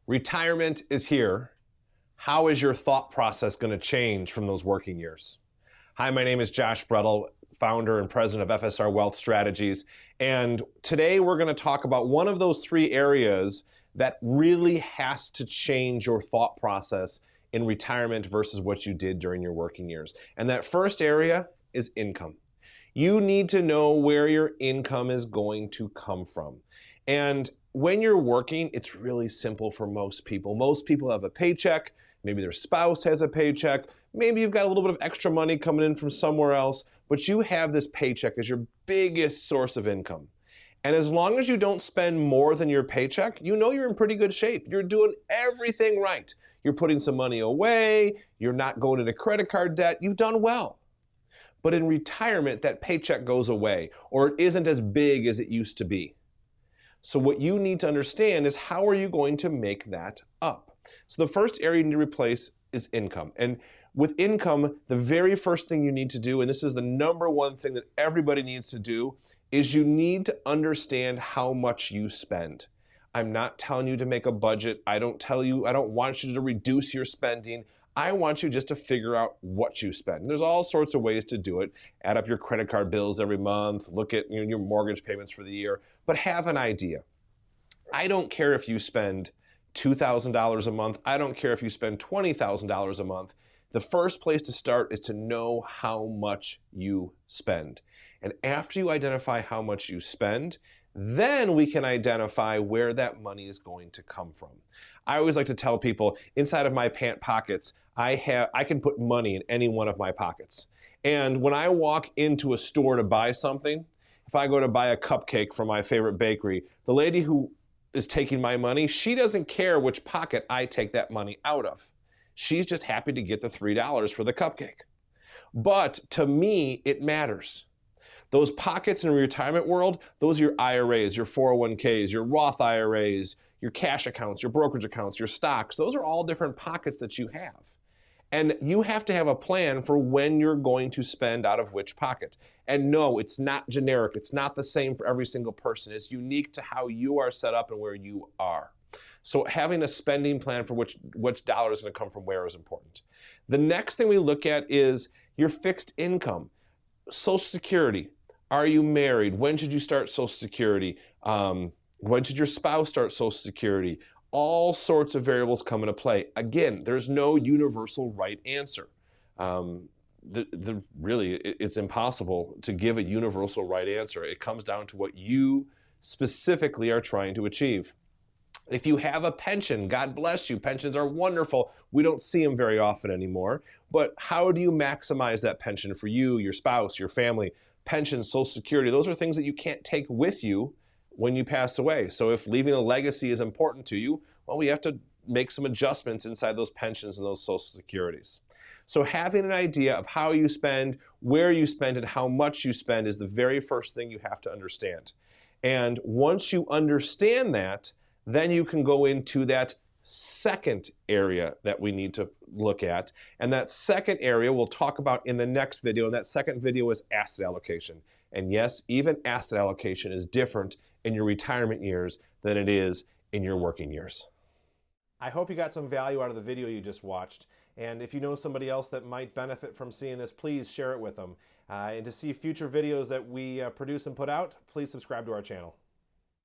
Retirement is here. How is your thought process going to change from those working years? Hi, my name is Josh Brettel, founder and president of FSR Wealth Strategies. And today we're going to talk about one of those three areas that really has to change your thought process in retirement versus what you did during your working years. And that first area is income. You need to know where your income is going to come from. And when you're working, it's really simple for most people. Most people have a paycheck. Maybe their spouse has a paycheck. Maybe you've got a little bit of extra money coming in from somewhere else, but you have this paycheck as your biggest source of income. And as long as you don't spend more than your paycheck, you know you're in pretty good shape. You're doing everything right. You're putting some money away. You're not going into credit card debt. You've done well. But in retirement, that paycheck goes away, or it isn't as big as it used to be. So what you need to understand is, how are you going to make that up? So the first area you need to replace is income. And with income, the very first thing you need to do, and this is the number one thing that everybody needs to do, is you need to understand how much you spend. I'm not telling you to make a budget. I don't want you to reduce your spending. I want you just to figure out what you spend. And there's all sorts of ways to do it. Add up your credit card bills every month, look at your mortgage payments for the year, but have an idea. I don't care if you spend $2,000 a month. I don't care if you spend $20,000 a month. The first place to start is to know how much you spend. And after you identify how much you spend, then we can identify where that money is going to come from. I always like to tell people, inside of my pant pockets, I can put money in any one of my pockets. And when I walk into a store to buy something, if I go to buy a cupcake from my favorite bakery, the lady who is taking my money, she doesn't care which pocket I take that money out of. She's just happy to get the $3 for the cupcake. But to me, it matters. Those pockets in the retirement world, those are your IRAs, your 401ks, your Roth IRAs, your cash accounts, your brokerage accounts, your stocks. Those are all different pockets that you have. And you have to have a plan for when you're going to spend out of which pocket. And no, it's not generic. It's not the same for every single person. It's unique to how you are set up and where you are. So having a spending plan for which dollar is going to come from where is important. The next thing we look at is your fixed income. Social Security. Are you married? When should you start Social Security? When should your spouse start Social Security? All sorts of variables come into play. Again, there's no universal right answer. Really, it's impossible to give a universal right answer. It comes down to what you specifically are trying to achieve. If you have a pension, God bless you. Pensions are wonderful. We don't see them very often anymore. But how do you maximize that pension for you, your spouse, your family? Pension, Social Security, those are things that you can't take with you when you pass away. So if leaving a legacy is important to you, well, we have to make some adjustments inside those pensions and those Social Securities. So having an idea of how you spend, where you spend, and how much you spend is the very first thing you have to understand. And once you understand that, then you can go into that second area that we need to look at. And that second area we'll talk about in the next video. And that second video is asset allocation. And yes, even asset allocation is different in your retirement years than it is in your working years. I hope you got some value out of the video you just watched. And if you know somebody else that might benefit from seeing this, please share it with them. And to see future videos that we produce and put out, please subscribe to our channel.